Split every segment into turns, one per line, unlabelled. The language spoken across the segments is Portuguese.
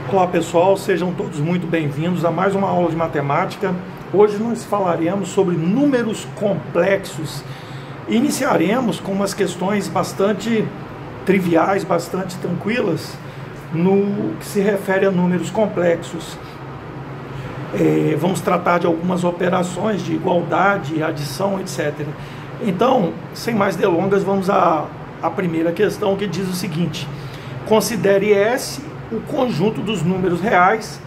Olá pessoal, sejam todos muito bem-vindos a mais uma aula de matemática. Hoje nós falaremos sobre números complexos. Iniciaremos com umas questões bastante triviais, bastante tranquilas, no que se refere a números complexos. Vamos tratar de algumas operações de igualdade, adição, etc. Então, sem mais delongas, vamos à primeira questão, que diz o seguinte: considere S o conjunto dos números reais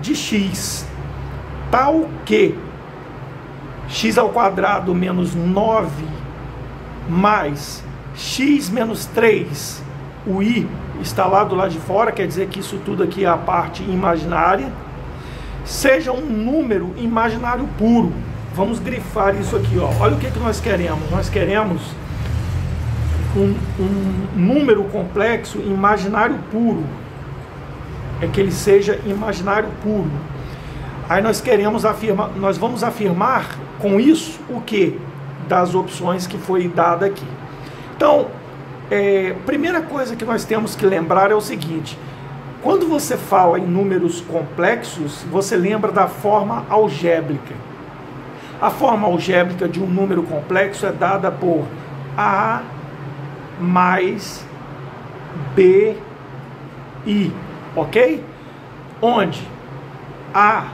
de x, tal que x ao quadrado menos 9 mais x menos 3, o i está lá do lado de fora, quer dizer que isso tudo aqui é a parte imaginária, seja um número imaginário puro. Vamos grifar isso aqui, ó. Olha o que nós queremos. Nós queremos um número complexo imaginário puro. É que ele seja imaginário puro. Aí nós vamos afirmar com isso o que? Das opções que foi dada aqui. Então, primeira coisa que nós temos que lembrar é o seguinte: quando você fala em números complexos, você lembra da forma algébrica. A forma algébrica de um número complexo é dada por A mais B, I. Ok? Onde A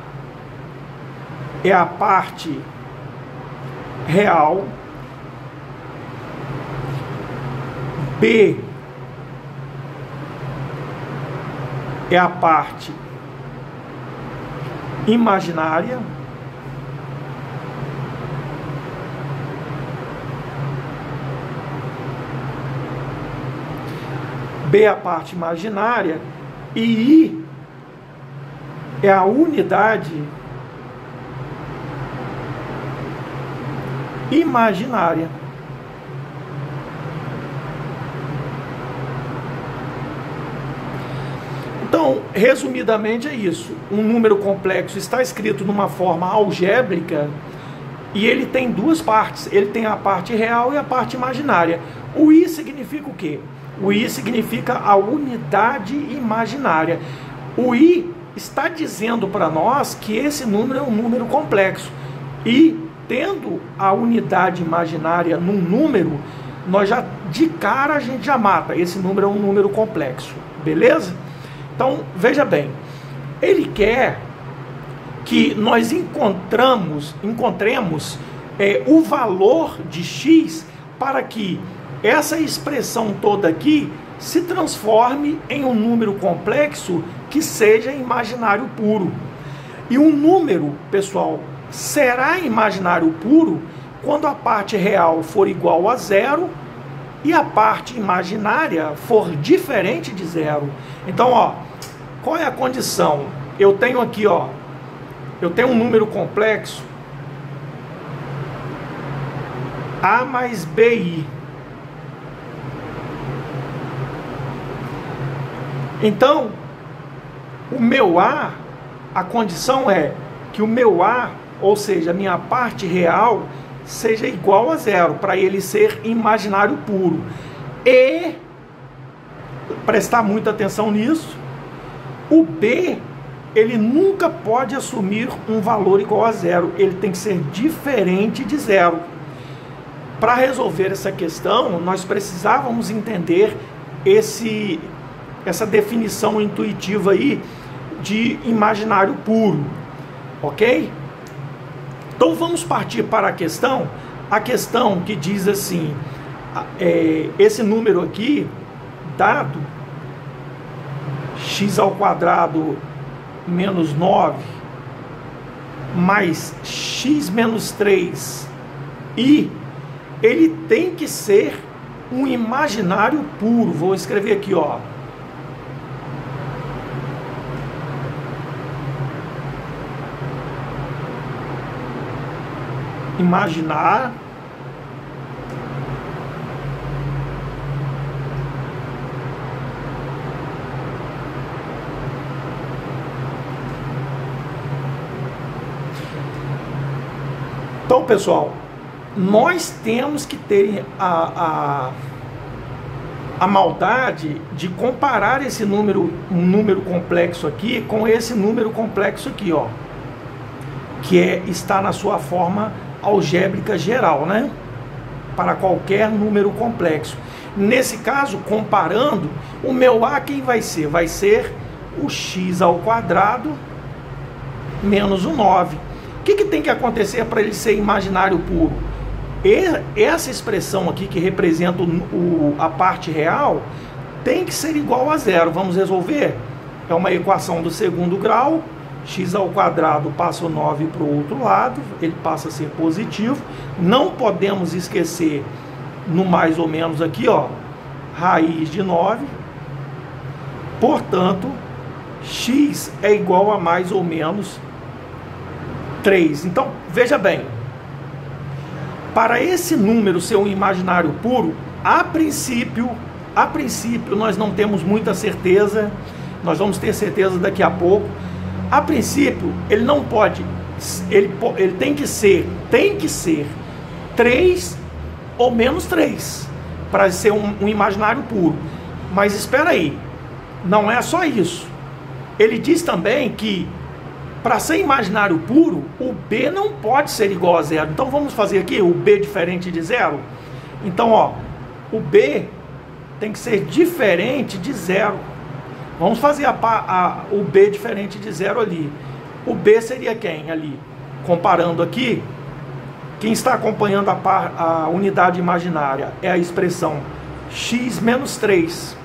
é a parte real, B é a parte imaginária, B é a parte imaginária e I é a unidade imaginária. Então, resumidamente é isso. Um número complexo está escrito numa forma algébrica e ele tem duas partes. Ele tem a parte real e a parte imaginária. O I significa o quê? O I significa a unidade imaginária. O I está dizendo para nós que esse número é um número complexo. E, tendo a unidade imaginária num número, nós já, de cara, a gente já mata. Esse número é um número complexo. Beleza? Então, veja bem. Ele quer que nós encontremos o valor de x para que essa expressão toda aqui se transforme em um número complexo que seja imaginário puro. E um número, pessoal, será imaginário puro quando a parte real for igual a zero e a parte imaginária for diferente de zero. Então, ó, qual é a condição? Eu tenho aqui, ó, eu tenho um número complexo A mais BI. Então, o meu A, a condição é que o meu A, ou seja, a minha parte real, seja igual a zero, para ele ser imaginário puro. E, prestar muita atenção nisso, o B, ele nunca pode assumir um valor igual a zero, ele tem que ser diferente de zero. Para resolver essa questão, nós precisávamos entender essa definição intuitiva aí de imaginário puro, ok? Então vamos partir para a questão que diz assim, esse número aqui, dado x ao quadrado menos 9 mais x menos 3 e ele tem que ser um imaginário puro. Vou escrever aqui, ó, imaginar então, pessoal, nós temos que ter a maldade de comparar esse número, um número complexo aqui, com esse número complexo aqui, ó, que está na sua forma algébrica geral, né? Para qualquer número complexo. Nesse caso, comparando, o meu A quem vai ser? Vai ser o x ao quadrado menos o 9. O que tem que acontecer para ele ser imaginário puro? Essa expressão aqui que representa a parte real tem que ser igual a zero. Vamos resolver? É uma equação do segundo grau. X ao quadrado passa o 9 para o outro lado, ele passa a ser positivo. Não podemos esquecer no mais ou menos aqui, ó, raiz de 9. Portanto, x é igual a mais ou menos 3. Então, veja bem, para esse número ser um imaginário puro, a princípio nós não temos muita certeza, nós vamos ter certeza daqui a pouco. A princípio, ele não pode, ele tem que ser 3 ou menos 3 para ser um imaginário puro. Mas espera aí, não é só isso. Ele diz também que para ser imaginário puro, o B não pode ser igual a zero. Então vamos fazer aqui o B diferente de zero. Então, ó, o B tem que ser diferente de zero. Vamos fazer o B diferente de zero ali. O B seria quem ali? Comparando aqui, quem está acompanhando a unidade imaginária é a expressão x menos 3.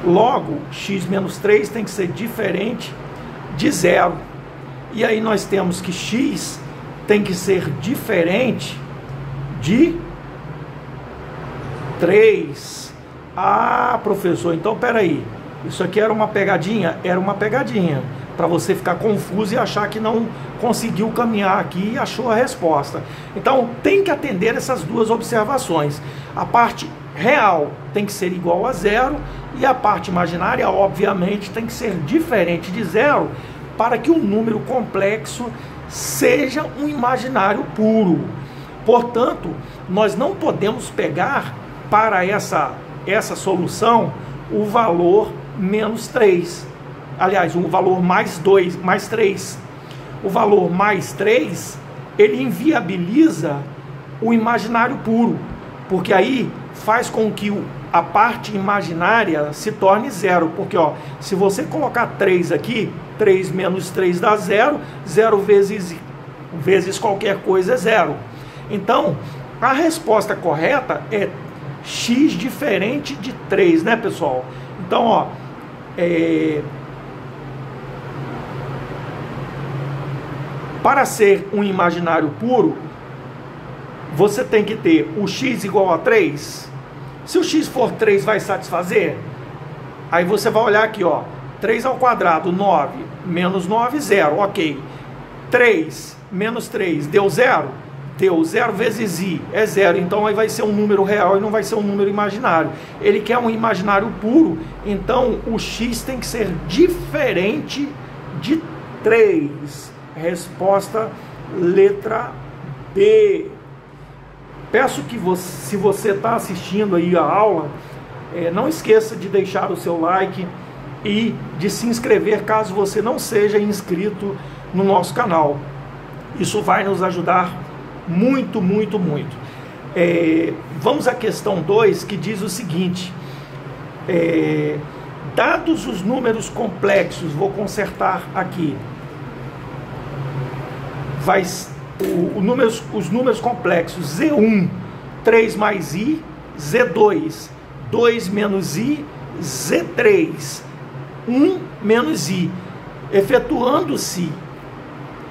Logo, x menos 3 tem que ser diferente de zero. E aí nós temos que x tem que ser diferente de 3. Ah, professor, então peraí, isso aqui era uma pegadinha? Era uma pegadinha, para você ficar confuso e achar que não conseguiu caminhar aqui e achou a resposta. Então tem que atender essas duas observações. A parte real tem que ser igual a zero e a parte imaginária, obviamente, tem que ser diferente de zero para que o número complexo seja um imaginário puro. Portanto, nós não podemos pegar para essa solução o valor menos 3. Aliás, o valor mais 2, mais 3. O valor mais 3, ele inviabiliza o imaginário puro, porque aí faz com que a parte imaginária se torne zero. Porque, ó, se você colocar 3 aqui, 3 menos 3 dá zero, 0 vezes qualquer coisa é zero. Então, a resposta correta é x diferente de 3, né, pessoal? Então, ó, para ser um imaginário puro, você tem que ter o x igual a 3. Se o x for 3, vai satisfazer? Aí você vai olhar aqui, ó, 3 ao quadrado, 9, menos 9, 0, ok. 3 menos 3 deu 0? Deu 0 vezes i, é 0, então aí vai ser um número real e não vai ser um número imaginário. Ele quer um imaginário puro, então o x tem que ser diferente de 3. Resposta letra B. Peço que você, se você está assistindo aí a aula, não esqueça de deixar o seu like e de se inscrever caso você não seja inscrito no nosso canal. Isso vai nos ajudar muito, muito, muito. Vamos à questão 2, que diz o seguinte: dados os números complexos, vou consertar aqui, os números complexos Z1, 3 mais i, Z2, 2 menos i, Z3, 1 menos i, efetuando-se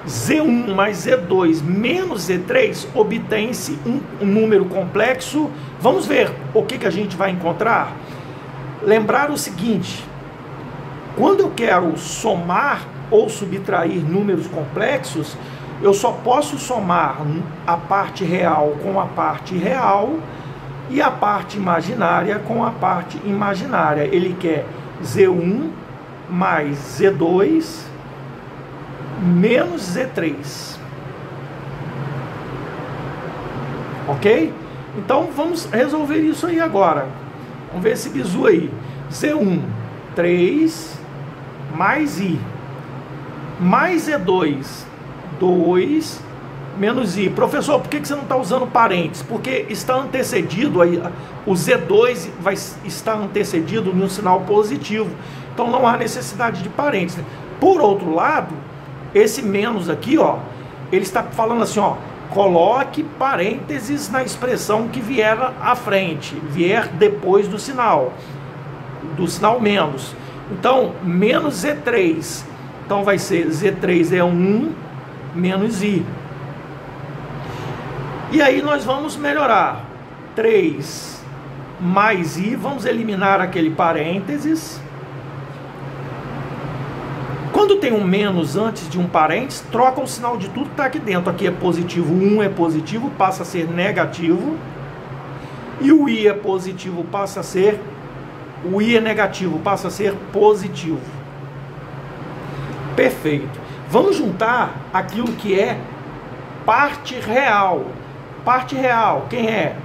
Z1 mais Z2 menos Z3, obtém-se um número complexo. Vamos ver o que a gente vai encontrar. Lembrar o seguinte: quando eu quero somar ou subtrair números complexos, eu só posso somar a parte real com a parte real e a parte imaginária com a parte imaginária. Ele quer Z1 mais Z2 menos Z3. Ok? Então vamos resolver isso aí agora. Vamos ver esse bizu aí. Z1, 3 mais I. Mais Z2, 2 menos I. Professor, por que você não está usando parênteses? Porque está antecedido, aí, o Z2 vai estar antecedido no sinal positivo. Então não há necessidade de parênteses. Por outro lado, esse menos aqui, ó, ele está falando assim, ó, coloque parênteses na expressão que vier à frente, vier depois do sinal menos. Então, menos Z3. Então vai ser Z3 é 1 menos I. E aí nós vamos melhorar. 3 mais I, vamos eliminar aquele parênteses. Quando tem um menos antes de um parênteses, troca o sinal de tudo que está aqui dentro. Aqui é positivo, 1 é positivo, passa a ser negativo. E o I é positivo, passa a ser... O I é negativo, passa a ser positivo. Perfeito. Vamos juntar aquilo que é parte real. Parte real, quem é?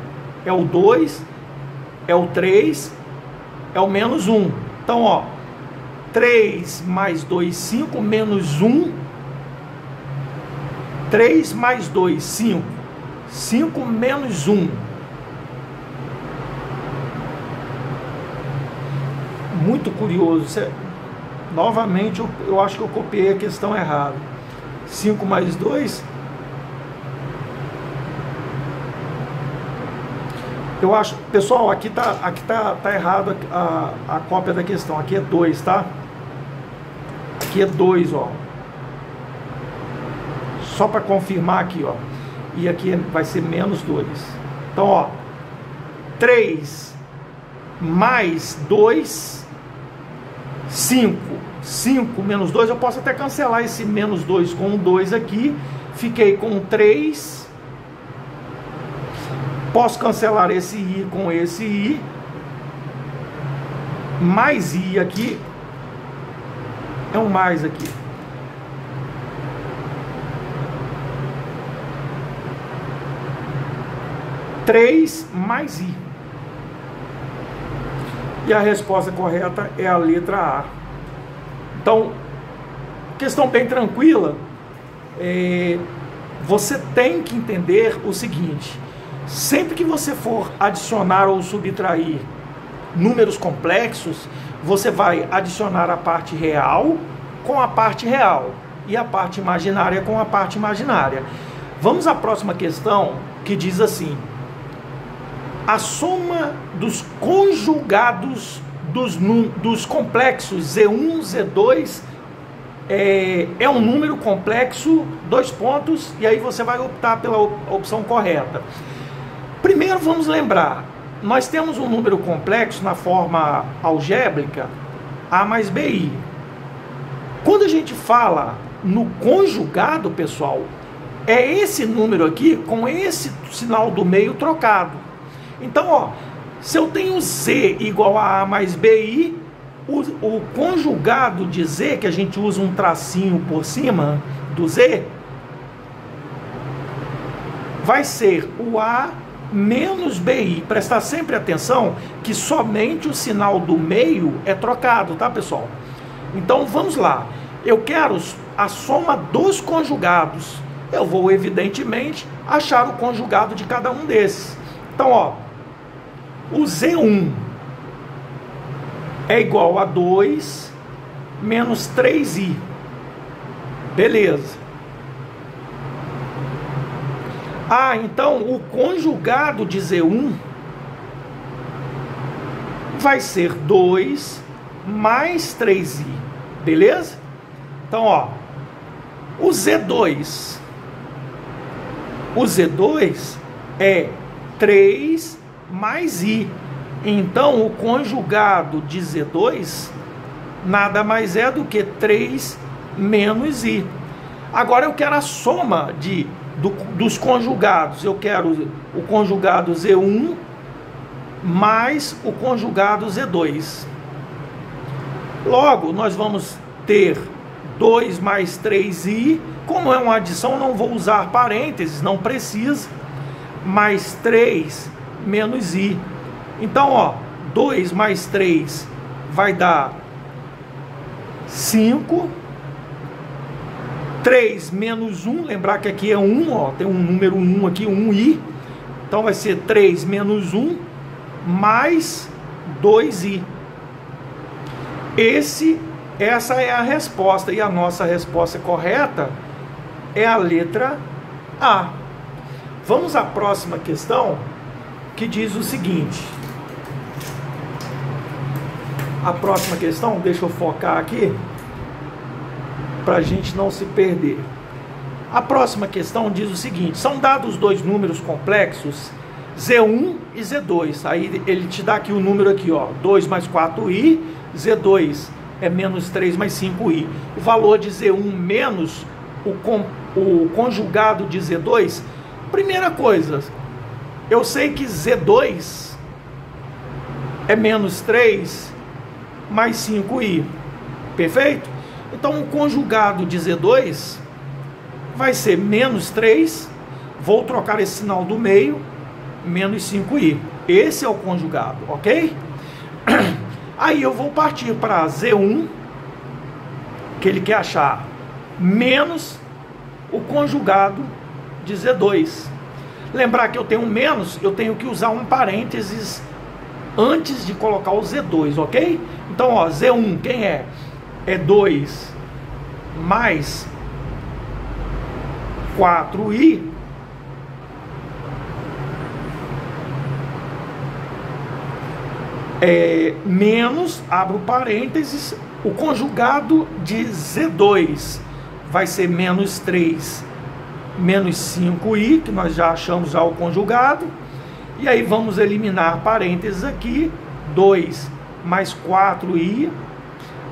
É o 2, é o 3, é o menos 1. Então, ó, 3 mais 2, 5, menos 1. 3 mais 2, 5. 5 menos 1. Muito curioso. Novamente, eu acho que eu copiei a questão errada. 5 mais 2. Eu acho, pessoal, aqui tá errado a cópia da questão. Aqui é 2, tá? Aqui é 2, ó. Só para confirmar aqui, ó. E aqui vai ser menos 2. Então, ó. 3 mais 2, 5. 5 menos 2, eu posso até cancelar esse menos 2 com um 2 aqui. Fiquei com 3. Posso cancelar esse I com esse I. Mais I aqui. É um mais aqui. Três mais I. E a resposta correta é a letra A. Então, questão bem tranquila. Você tem que entender o seguinte: sempre que você for adicionar ou subtrair números complexos, você vai adicionar a parte real com a parte real e a parte imaginária com a parte imaginária. Vamos à próxima questão, que diz assim: a soma dos conjugados dos complexos Z1, Z2 é um número complexo, 2 pontos, e aí você vai optar pela opção correta. Primeiro vamos lembrar, nós temos um número complexo na forma algébrica, A mais BI. Quando a gente fala no conjugado, pessoal, é esse número aqui com esse sinal do meio trocado. Então, ó, se eu tenho Z igual a mais BI, o conjugado de Z, que a gente usa um tracinho por cima do Z, vai ser o A menos BI. Prestar sempre atenção que somente o sinal do meio é trocado, tá, pessoal? Então, vamos lá. Eu quero a soma dos conjugados. Eu vou, evidentemente, achar o conjugado de cada um desses. Então, ó, o Z1 é igual a 2 menos 3i. Beleza. Ah, então o conjugado de Z1 vai ser 2 mais 3i. Beleza? Então, ó, o Z2 é 3 mais i. Então, o conjugado de Z2 nada mais é do que 3 menos i. Agora eu quero a soma dos conjugados. Eu quero o conjugado Z1 mais o conjugado Z2. Logo, nós vamos ter 2 mais 3i. Como é uma adição, não vou usar parênteses, não precisa. Mais 3 menos I. Então, ó, 2 mais 3 vai dar 5. 3 menos 1, lembrar que aqui é 1, ó, tem um número 1 aqui, 1i. Então vai ser 3 menos 1 mais 2i. Essa é a resposta, e a nossa resposta correta é a letra A. Vamos à próxima questão, que diz o seguinte. A próxima questão, deixa eu focar aqui, para a gente não se perder. A próxima questão diz o seguinte: são dados dois números complexos, Z1 e Z2. Aí ele te dá aqui o número aqui, ó, 2 mais 4i, Z2 é menos 3 mais 5i. O valor de Z1 menos o conjugado de Z2. Primeira coisa, eu sei que Z2 é menos 3 mais 5i. Perfeito? Então o conjugado de Z2 vai ser menos 3, vou trocar esse sinal do meio, menos 5i. Esse é o conjugado, ok? Aí eu vou partir para Z1, que ele quer achar, menos o conjugado de Z2. Lembrar que eu tenho um menos, eu tenho que usar um parênteses antes de colocar o Z2, ok? Então, ó, Z1, quem é? É 2 mais 4i menos, abro parênteses, o conjugado de Z2 vai ser menos 3 menos 5i, que nós já achamos já o conjugado, e aí vamos eliminar parênteses aqui, 2 mais 4i,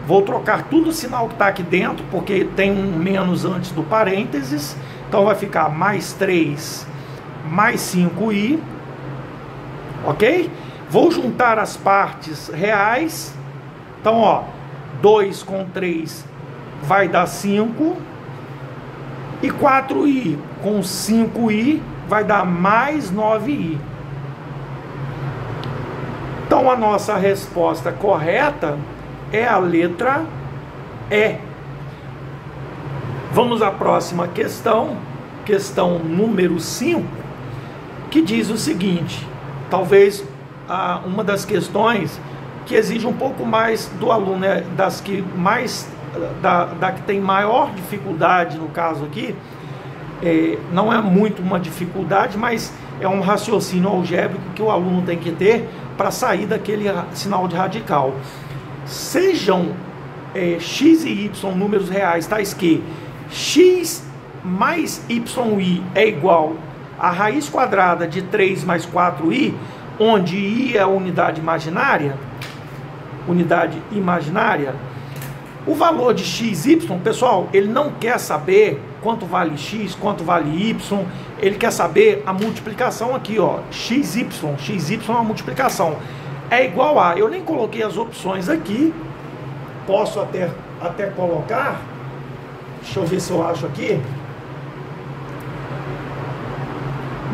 vou trocar tudo o sinal que está aqui dentro, porque tem um menos antes do parênteses, então vai ficar mais 3 mais 5i, ok? Vou juntar as partes reais, então ó, 2 com 3 vai dar 5, e 4i com 5i vai dar mais 9i. Então a nossa resposta correta é a letra E. Vamos à próxima questão, questão número 5, que diz o seguinte, talvez uma das questões que exige um pouco mais do aluno, né, das que mais, da que tem maior dificuldade no caso aqui, não é muito uma dificuldade, mas é um raciocínio algébrico que o aluno tem que ter para sair daquele sinal de radical. Sejam x e y números reais, tais que x mais yi é igual a raiz quadrada de 3 mais 4i, onde i é a unidade imaginária, o valor de x, y, pessoal, ele não quer saber quanto vale x, quanto vale y, ele quer saber a multiplicação aqui, ó, xy é uma multiplicação, é igual a, eu nem coloquei as opções aqui, posso até colocar, deixa eu ver se eu acho aqui,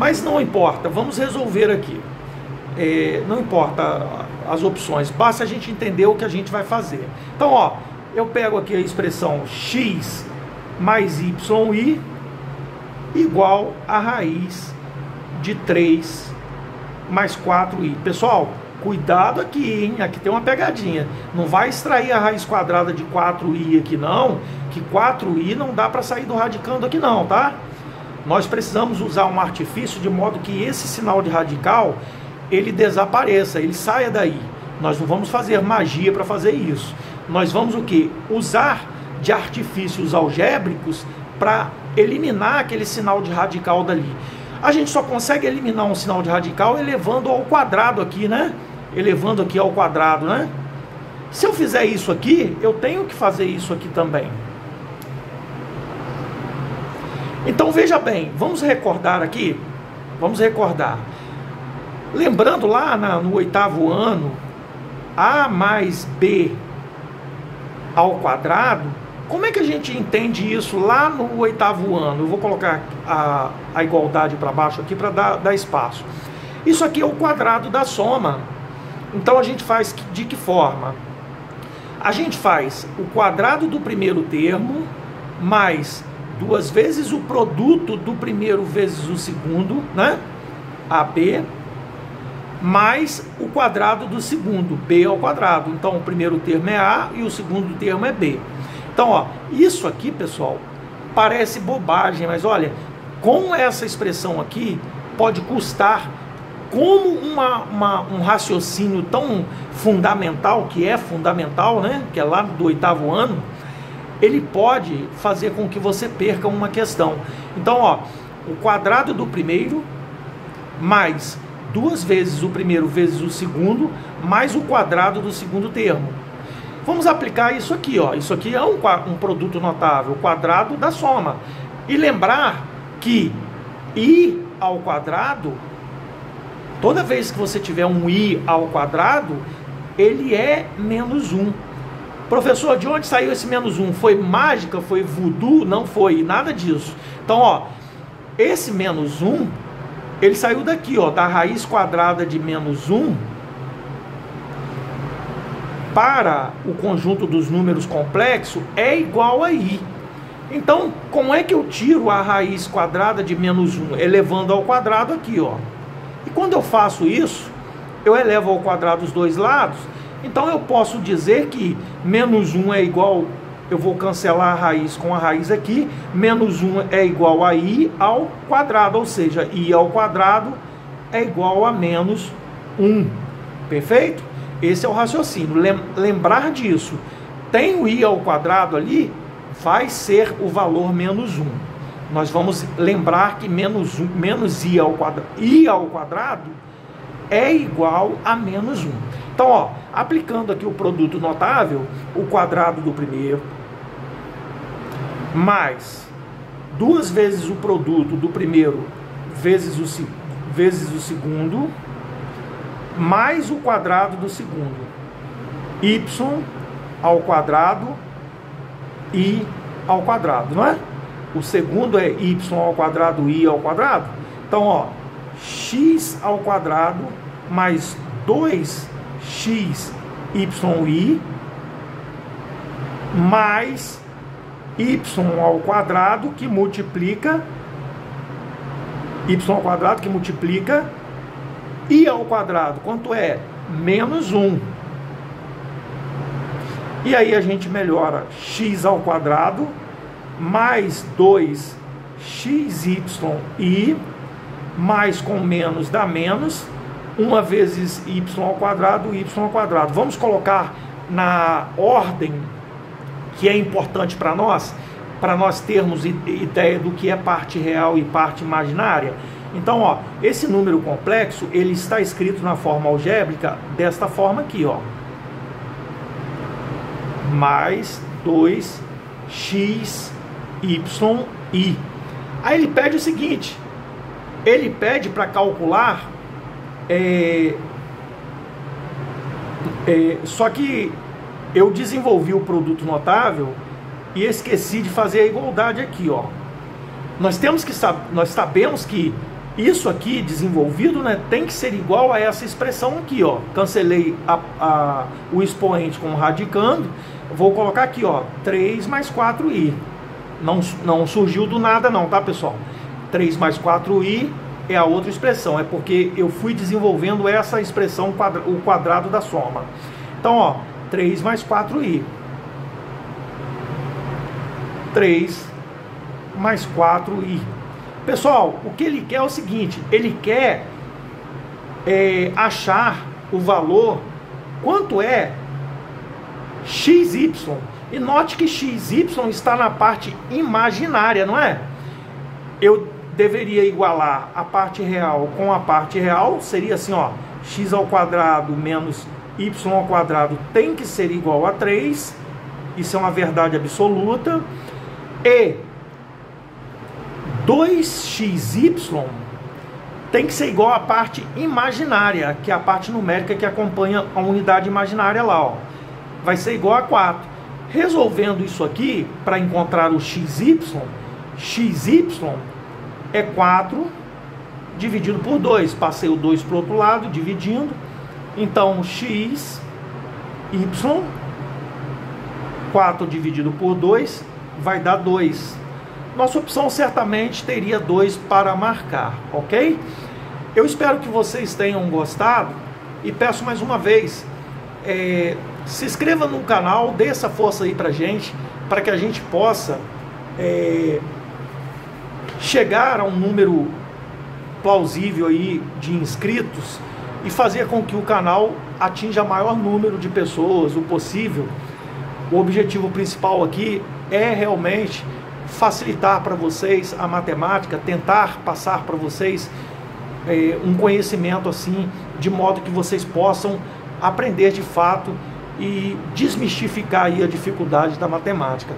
mas não importa, vamos resolver aqui. Não importa as opções, basta a gente entender o que a gente vai fazer. Então, ó, eu pego aqui a expressão x mais yi igual a raiz de 3 mais 4i. Pessoal, cuidado aqui, hein? Aqui tem uma pegadinha. Não vai extrair a raiz quadrada de 4i aqui não, que 4i não dá para sair do radicando aqui não, tá? Nós precisamos usar um artifício de modo que esse sinal de radical ele desapareça, ele saia daí. Nós não vamos fazer magia para fazer isso. Nós vamos o quê? Usar de artifícios algébricos para eliminar aquele sinal de radical dali. A gente só consegue eliminar um sinal de radical elevando ao quadrado aqui, né? Elevando aqui ao quadrado, né? Se eu fizer isso aqui, eu tenho que fazer isso aqui também. Então veja bem, vamos recordar aqui, vamos recordar. Lembrando lá no 8º ano, A mais B ao quadrado, como é que a gente entende isso lá no 8º ano? Eu vou colocar a igualdade para baixo aqui para dar espaço. Isso aqui é o quadrado da soma. Então a gente faz de que forma? A gente faz o quadrado do primeiro termo mais 2 vezes o produto do primeiro vezes o segundo, né? AB, mais o quadrado do segundo, B ao quadrado. Então o primeiro termo é A e o segundo termo é B. Então, ó, isso aqui, pessoal, parece bobagem, mas olha, com essa expressão aqui, pode custar, como um raciocínio tão fundamental, que é fundamental, né? Que é lá do 8º ano, ele pode fazer com que você perca uma questão. Então, ó, o quadrado do primeiro mais 2 vezes o primeiro vezes o segundo, mais o quadrado do segundo termo. Vamos aplicar isso aqui, ó. Isso aqui é um produto notável, o quadrado da soma. E lembrar que i ao quadrado, toda vez que você tiver um i ao quadrado, ele é menos 1. Professor, de onde saiu esse menos 1? Foi mágica? Foi voodoo? Não foi, nada disso. Então, ó, esse menos 1, ele saiu daqui, ó, da raiz quadrada de menos 1 para o conjunto dos números complexos é igual a i. Então, como é que eu tiro a raiz quadrada de menos 1? Elevando ao quadrado aqui, ó. E quando eu faço isso, eu elevo ao quadrado os dois lados. Então eu posso dizer que menos 1 é igual, eu vou cancelar a raiz com a raiz aqui, menos 1 é igual a i ao quadrado, ou seja, i ao quadrado é igual a menos 1. Perfeito? Esse é o raciocínio. Lembrar disso. Tem o i ao quadrado ali, vai ser o valor menos 1. Nós vamos lembrar que menos i ao quadrado é igual a menos 1. Então, ó, aplicando aqui o produto notável, o quadrado do primeiro, mais 2 vezes o produto do primeiro vezes o segundo, mais o quadrado do segundo, y ao quadrado, i ao quadrado, não é? O segundo é y ao quadrado, i ao quadrado. Então, ó, x ao quadrado mais 2xy mais y ao quadrado que multiplica i ao quadrado. Quanto é? Menos 1. E aí a gente melhora x ao quadrado mais 2xy mais com menos dá menos, 1 vezes y ao quadrado, y ao quadrado. Vamos colocar na ordem que é importante para nós termos ideia do que é parte real e parte imaginária. Então, ó, esse número complexo, ele está escrito na forma algébrica desta forma aqui, ó. Mais 2xy. Aí ele pede o seguinte, ele pede para calcular, só que eu desenvolvi o produto notável e esqueci de fazer a igualdade aqui, ó. Nós sabemos que isso aqui desenvolvido, né, tem que ser igual a essa expressão aqui, ó. Cancelei o expoente com o radicando, vou colocar aqui, ó, 3 mais 4i. Não surgiu do nada não, tá, pessoal? 3 mais 4i é a outra expressão, é porque eu fui desenvolvendo essa expressão, o quadrado da soma. Então, ó, 3 mais 4i. 3 mais 4i. Pessoal, o que ele quer é o seguinte, ele quer achar o valor, quanto é xy. E note que xy está na parte imaginária, não é? Eu deveria igualar a parte real com a parte real, seria assim, ó, x ao quadrado menos y ao quadrado tem que ser igual a 3, isso é uma verdade absoluta, e 2xy tem que ser igual à parte imaginária, que é a parte numérica que acompanha a unidade imaginária lá, ó. Vai ser igual a 4. Resolvendo isso aqui, para encontrar o xy é 4 dividido por 2. Passei o 2 para o outro lado, dividindo. Então, x, y, 4 dividido por 2, vai dar 2. Nossa opção certamente teria 2 para marcar, ok? Eu espero que vocês tenham gostado e peço mais uma vez, se inscreva no canal, dê essa força aí pra gente, para que a gente possa chegar a um número plausível aí de inscritos e fazer com que o canal atinja o maior número de pessoas o possível. O objetivo principal aqui é realmente facilitar para vocês a matemática, tentar passar para vocês um conhecimento assim, de modo que vocês possam aprender de fato e desmistificar aí a dificuldade da matemática.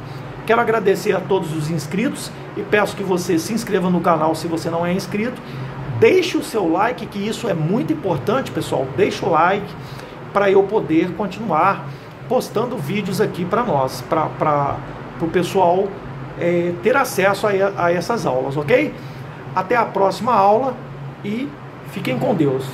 Quero agradecer a todos os inscritos e peço que você se inscreva no canal se você não é inscrito. Deixe o seu like, que isso é muito importante, pessoal. Deixe o like para eu poder continuar postando vídeos aqui para nós, para o pessoal ter acesso a essas aulas, ok? Até a próxima aula e fiquem com Deus.